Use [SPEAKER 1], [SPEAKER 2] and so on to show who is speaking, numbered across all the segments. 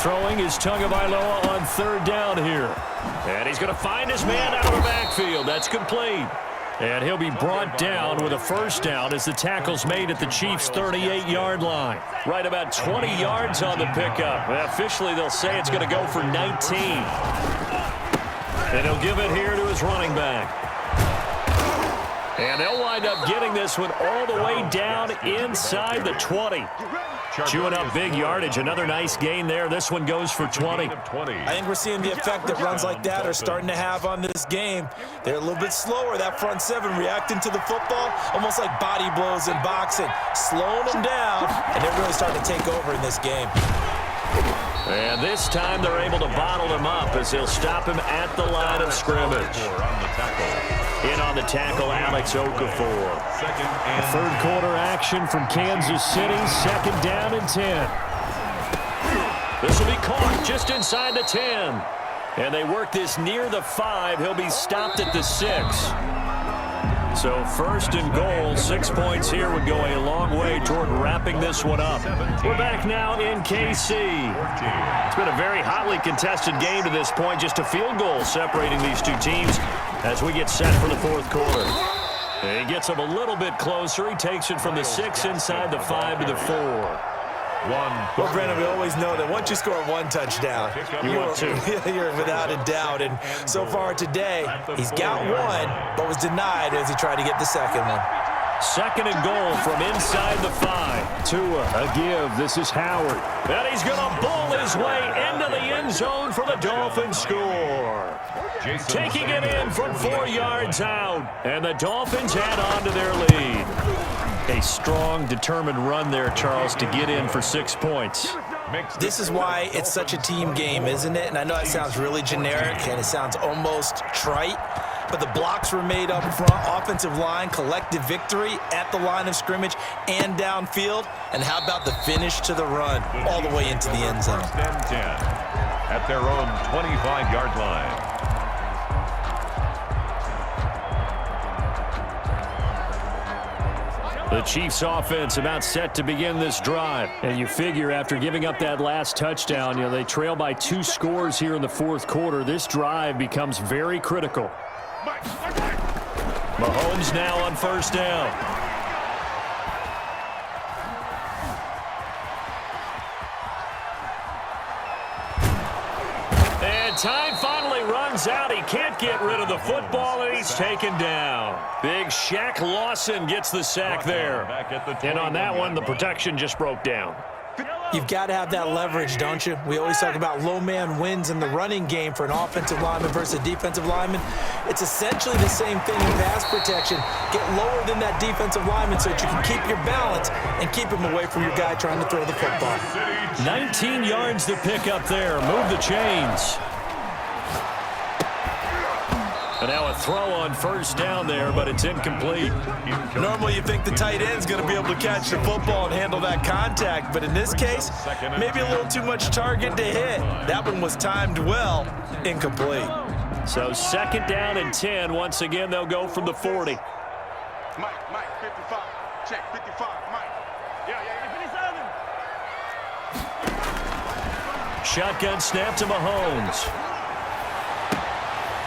[SPEAKER 1] Throwing is Tagovailoa on third down here. And he's going to find his man out of the backfield. That's complete. And he'll be brought down with a first down as the tackle's made at the Chiefs' 38-yard line. Right about 20 yards on the pickup. Officially, they'll say it's going to go for 19. And he'll give it here to his running back. And they'll wind up getting this one all the way down inside the 20. Chewing up big yardage. Another nice gain there. This one goes for 20.
[SPEAKER 2] I think we're seeing the effect that runs like that are starting to have on this game. They're a little bit slower. That front seven reacting to the football, almost like body blows in boxing. Slowing them down, and they're really starting to take over in this game.
[SPEAKER 1] And this time they're able to bottle him up as they'll stop him at the line of scrimmage. In on the tackle, Alex Okafor. Third quarter action from Kansas City. Second down and 10. This will be caught just inside the 10. And they work this near the 5. He'll be stopped at the 6. So first and goal, 6 points here would go a long way toward wrapping this one up. We're back now in KC. It's been a very hotly contested game to this point. Just a field goal separating these two teams as we get set for the fourth quarter. He gets him a little bit closer. He takes it from the 6 inside the 5 to the 4.
[SPEAKER 2] Well, Brandon, we always know that once you score one touchdown, you're without a doubt. And so far today, he's got one, but was denied as he tried to get the second one.
[SPEAKER 1] Second and goal from inside the 5. Tua, a give. This is Howard. And he's going to bull his way into the end zone for the Dolphins score. Taking it in from 4 yards out. And the Dolphins add on to their lead. A strong, determined run there, Charles, to get in for 6 points.
[SPEAKER 2] This is why it's such a team game, isn't it? And I know it sounds really generic and it sounds almost trite, but the blocks were made up front, offensive line, collective victory at the line of scrimmage and downfield. And how about the finish to the run all the way into the end zone?
[SPEAKER 3] First and 10 at their own 25-yard line.
[SPEAKER 1] The Chiefs offense about set to begin this drive. And you figure after giving up that last touchdown, they trail by 2 scores here in the fourth quarter. This drive becomes very critical. Mahomes now on first down. And time finally runs out. He can't get rid of the football, and he's taken down. Big Shaq Lawson gets the sack there. And on that one, the protection just broke down.
[SPEAKER 2] You've got to have that leverage, don't you? We always talk about low man wins in the running game for an offensive lineman versus a defensive lineman. It's essentially the same thing in pass protection. Get lower than that defensive lineman so that you can keep your balance and keep him away from your guy trying to throw the football.
[SPEAKER 1] 19 yards to pick up there. Move the chains. And now a throw on first down there, but it's incomplete.
[SPEAKER 2] Normally you think the tight end's going to be able to catch the football and handle that contact, but in this case, maybe a little too much target to hit. That one was timed well, incomplete.
[SPEAKER 1] So second down and 10. Once again, they'll go from the 40.
[SPEAKER 4] Mike, 55. Check, 55, Mike. Yeah.
[SPEAKER 1] Shotgun snap to Mahomes.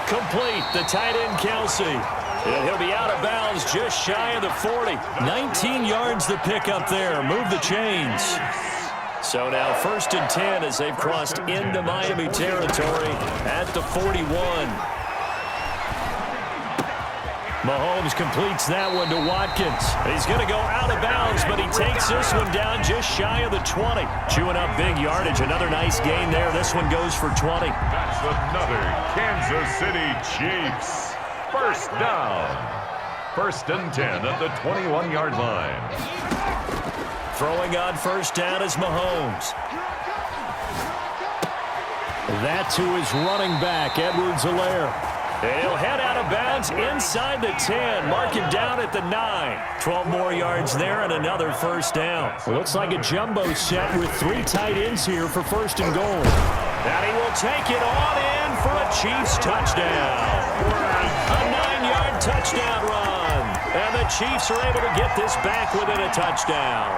[SPEAKER 1] Complete, the tight end Kelsey. And he'll be out of bounds just shy of the 40. 19 yards to pick up there. Move the chains. So now first and 10 as they've crossed into Miami territory at the 41. Mahomes completes that one to Watkins. He's going to go out of bounds, but he takes this one down just shy of the 20. Chewing up big yardage. Another nice gain there. This one goes for 20.
[SPEAKER 3] That's another Kansas City Chiefs. First down. First and 10 at the 21-yard line.
[SPEAKER 1] Throwing on first down is Mahomes. That to his running back, Edwards-Helaire. He'll head out of bounds inside the 10. Mark him down at the 9. 12 more yards there and another first down. Looks like a jumbo set with 3 tight ends here for first and goal. And he will take it on in for a Chiefs touchdown. A 9-yard touchdown run. And the Chiefs are able to get this back within a touchdown.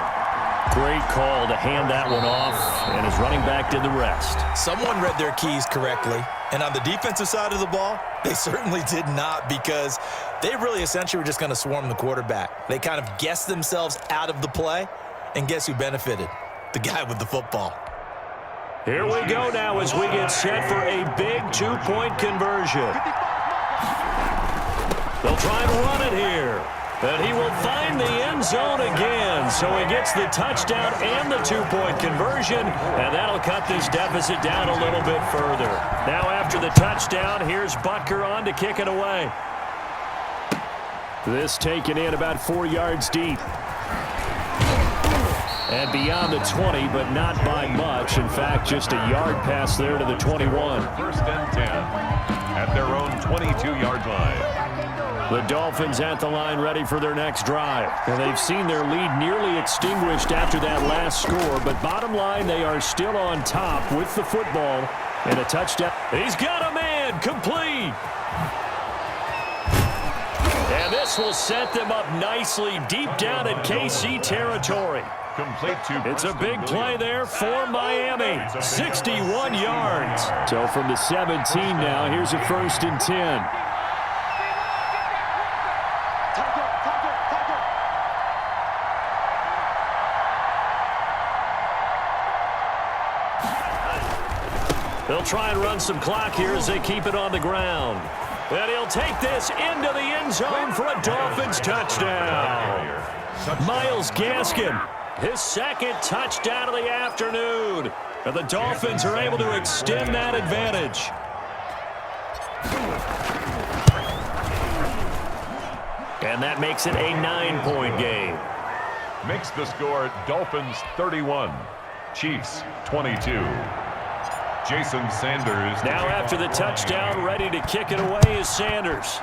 [SPEAKER 1] Great call to hand that one off, and his running back did the rest.
[SPEAKER 2] Someone read their keys correctly, and on the defensive side of the ball, they certainly did not, because they really essentially were just going to swarm the quarterback. They kind of guessed themselves out of the play, and guess who benefited? The guy with the football.
[SPEAKER 1] Here we go now as we get set for a big two-point conversion. They'll try and run it here. But he will find the end zone again, so he gets the touchdown and the two-point conversion, and that'll cut this deficit down a little bit further. Now after the touchdown, here's Butker on to kick it away. This taken in about 4 yards deep. And beyond the 20, but not by much. In fact, just a yard pass there to the 21.
[SPEAKER 3] First and 10 at their own 22-yard line.
[SPEAKER 1] The Dolphins at the line ready for their next drive. And they've seen their lead nearly extinguished after that last score, but bottom line, they are still on top with the football and a touchdown. He's got a man, complete. And this will set them up nicely deep down in KC territory. It's a big play there for Miami. 61 yards. So from the 17 now, here's a 1st and 10. They'll try and run some clock here as they keep it on the ground. And he'll take this into the end zone for a Dolphins touchdown. Myles Gaskin, his second touchdown of the afternoon. And the Dolphins are able to extend that advantage. And that makes it a 9-point game.
[SPEAKER 3] Makes the score Dolphins 31, Chiefs 22. Jason Sanders.
[SPEAKER 1] Now after the touchdown, ready to kick it away is Sanders.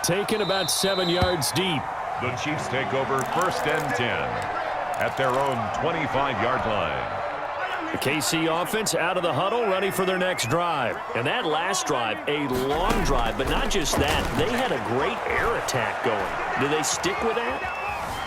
[SPEAKER 1] Taken about 7 yards deep.
[SPEAKER 3] The Chiefs take over 1st and 10 at their own 25-yard line.
[SPEAKER 1] The KC offense out of the huddle, ready for their next drive. And that last drive, a long drive, but not just that. They had a great air attack going. Do they stick with that?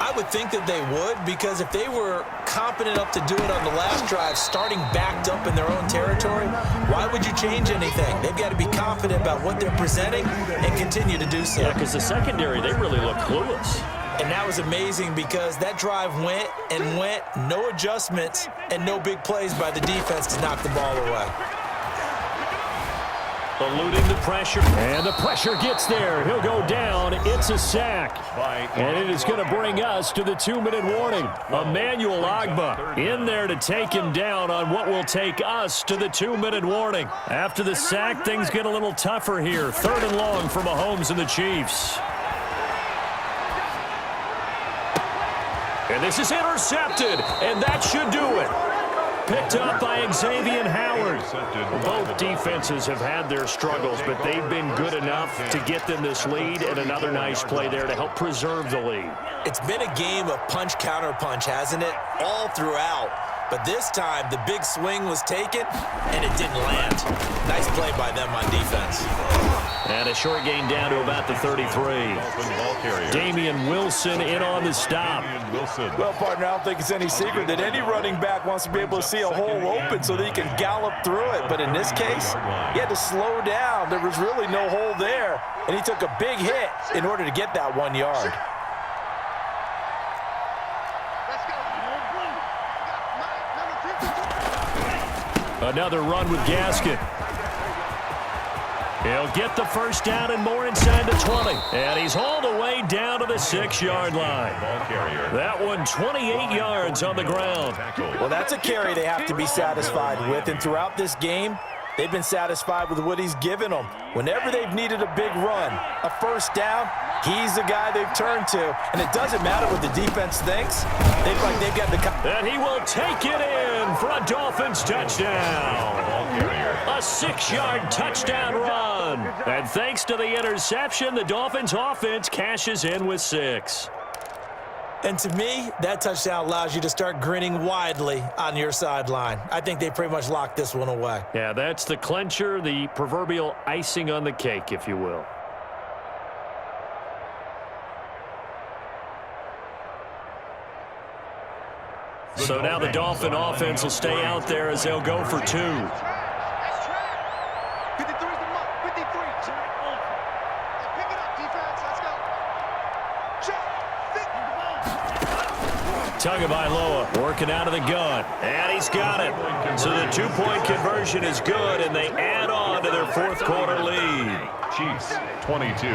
[SPEAKER 2] I would think that they would, because if they were competent enough to do it on the last drive, starting backed up in their own territory, why would you change anything? They've got to be confident about what they're presenting and continue to do so.
[SPEAKER 1] Yeah, because the secondary, they really look clueless.
[SPEAKER 2] And that was amazing, because that drive went and went, no adjustments and no big plays by the defense to knock the ball away.
[SPEAKER 1] Eluding the pressure, and the pressure gets there. He'll go down. It's a sack. And it is going to bring us to the 2-minute warning. Emmanuel Ogbah in there to take him down on what will take us to the 2-minute warning. After the sack, things get a little tougher here. 3rd and long for Mahomes and the Chiefs. And this is intercepted, and that should do it. Picked up by Xavier Howard. Both defenses have had their struggles, but they've been good enough to get them this lead, and another nice play there to help preserve the lead.
[SPEAKER 2] It's been a game of punch-counter-punch, hasn't it? All throughout. But this time, the big swing was taken, and it didn't land. Nice play by them on defense.
[SPEAKER 1] And a short gain down to about the 33. Damian Wilson in on the stop.
[SPEAKER 5] Well, partner, I don't think it's any secret that any running back wants to be able to see a hole open so that he can gallop through it. But in this case, he had to slow down. There was really no hole there, and he took a big hit in order to get that 1 yard.
[SPEAKER 1] Another run with Gaskin. He'll get the first down and more inside the 20. And he's all the way down to the 6-yard line. That one 28 yards on the ground.
[SPEAKER 5] Well, that's a carry they have to be satisfied with. And throughout this game, they've been satisfied with what he's given them. Whenever they've needed a big run, a first down, he's the guy they've turned to. And it doesn't matter what the defense thinks. They've got the...
[SPEAKER 1] And he will take it in for a Dolphins touchdown. A 6-yard touchdown run. And thanks to the interception, the Dolphins offense cashes in with 6.
[SPEAKER 2] And to me, that touchdown allows you to start grinning widely on your sideline. I think they pretty much locked this one away.
[SPEAKER 1] Yeah, that's the clincher, the proverbial icing on the cake, if you will. So now the Dolphin offense will stay out there as they'll go for 2. Tagovailoa working out of the gun. And he's got it. So the 2-point conversion is good, and they add on to their fourth quarter lead.
[SPEAKER 3] Chiefs 22.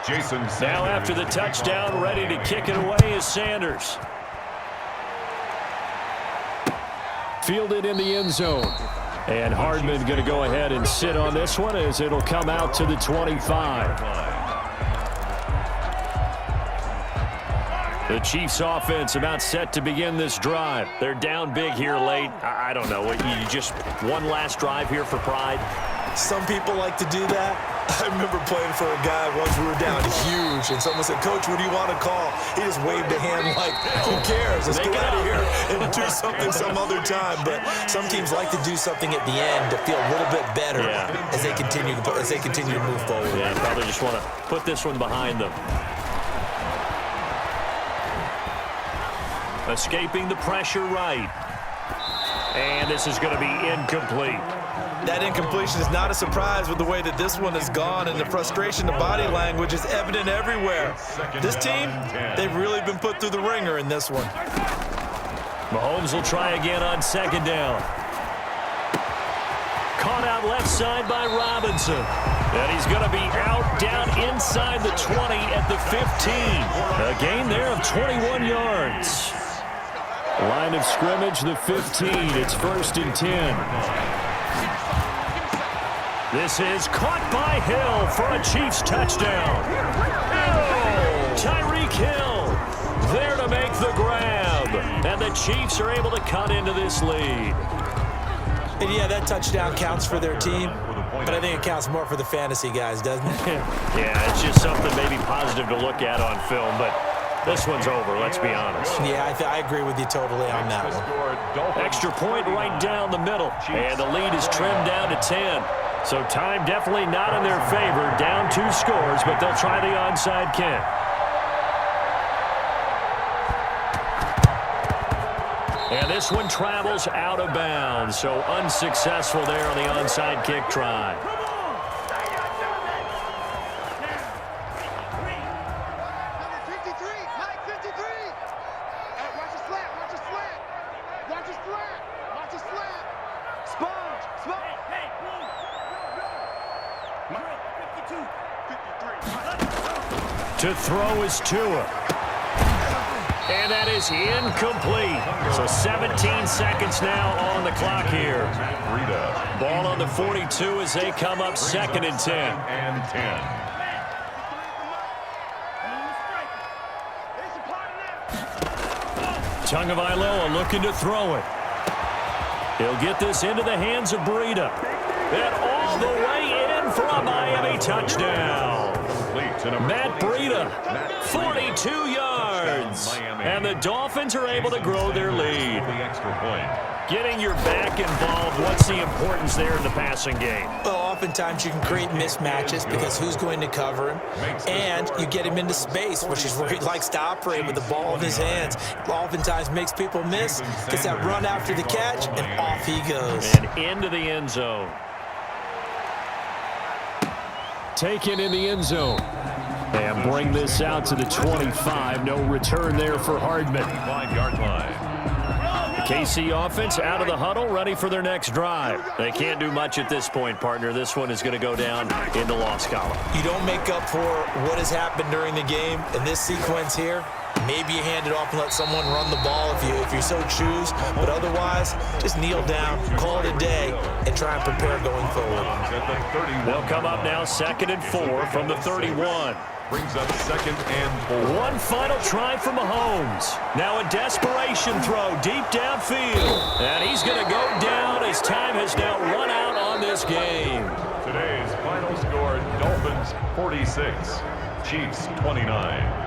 [SPEAKER 3] Jason Sanders.
[SPEAKER 1] Now after the touchdown, ready to kick it away is Sanders. Fielded in the end zone. And Hardman going to go ahead and sit on this one as it'll come out to the 25. The Chiefs offense about set to begin this drive. They're down big here late. I don't know. You just one last drive here for pride?
[SPEAKER 2] Some people like to do that. I remember playing for a guy once we were down huge, and someone said, "Coach, what do you want to call?" He just waved a hand like, who cares? Let's get out of here and do something some other time. But some teams like to do something at the end to feel a little bit better as they continue to move forward.
[SPEAKER 1] Yeah, probably just want to put this one behind them. Escaping the pressure right. And this is going to be incomplete.
[SPEAKER 2] That incompletion is not a surprise with the way that this one has gone, and the frustration, the body language is evident everywhere. This team, they've really been put through the ringer in this one.
[SPEAKER 1] Mahomes will try again on second down. Caught out left side by Robinson. And he's going to be out down inside the 20 at the 15. A gain there of 21 yards. Line of scrimmage, the 15. It's 1st and 10. This is caught by Hill for a Chiefs touchdown. Tyreek Hill there to make the grab. And the Chiefs are able to cut into this lead.
[SPEAKER 2] And yeah, that touchdown counts for their team, but I think it counts more for the fantasy guys, doesn't it?
[SPEAKER 1] Yeah, it's just something maybe positive to look at on film, but this one's over, let's be honest.
[SPEAKER 2] Yeah, I agree with you totally on that one.
[SPEAKER 1] Extra point right down the middle, and the lead is trimmed down to 10. So time definitely not in their favor. Down 2 scores, but they'll try the onside kick. And this one travels out of bounds, so unsuccessful there on the onside kick try. To throw is Tua. And that is incomplete. So 17 seconds now on the clock here. Ball on the 42 as they come up 2nd and 10. Tagovailoa looking to throw it. He'll get this into the hands of Breida. And all the way in for a Miami touchdown. Matt Breida, 42 yards. And the Dolphins are able to grow their lead. Getting your back involved, what's the importance there in the passing game?
[SPEAKER 2] Well, oftentimes you can create mismatches because who's going to cover him, and you get him into space, which is where he likes to operate with the ball in his hands. Oftentimes makes people miss, gets that run after the catch, and off he goes.
[SPEAKER 1] And into the end zone. Taken in the end zone. And bring this out to the 25. No return there for Hardman.
[SPEAKER 3] 5-yard line.
[SPEAKER 1] KC offense out of the huddle, ready for their next drive. They can't do much at this point, partner. This one is going to go down in the loss column.
[SPEAKER 2] You don't make up for what has happened during the game in this sequence here. Maybe you hand it off and let someone run the ball if you so choose. But otherwise, just kneel down, call it a day, and try and prepare going forward.
[SPEAKER 1] They'll come up now 2nd and 4 from the 31.
[SPEAKER 3] Brings up 2nd and 4.
[SPEAKER 1] One final try from Mahomes. Now a desperation throw deep downfield. And he's going to go down as time has now run out on this game.
[SPEAKER 3] Today's final score, Dolphins 46, Chiefs 29.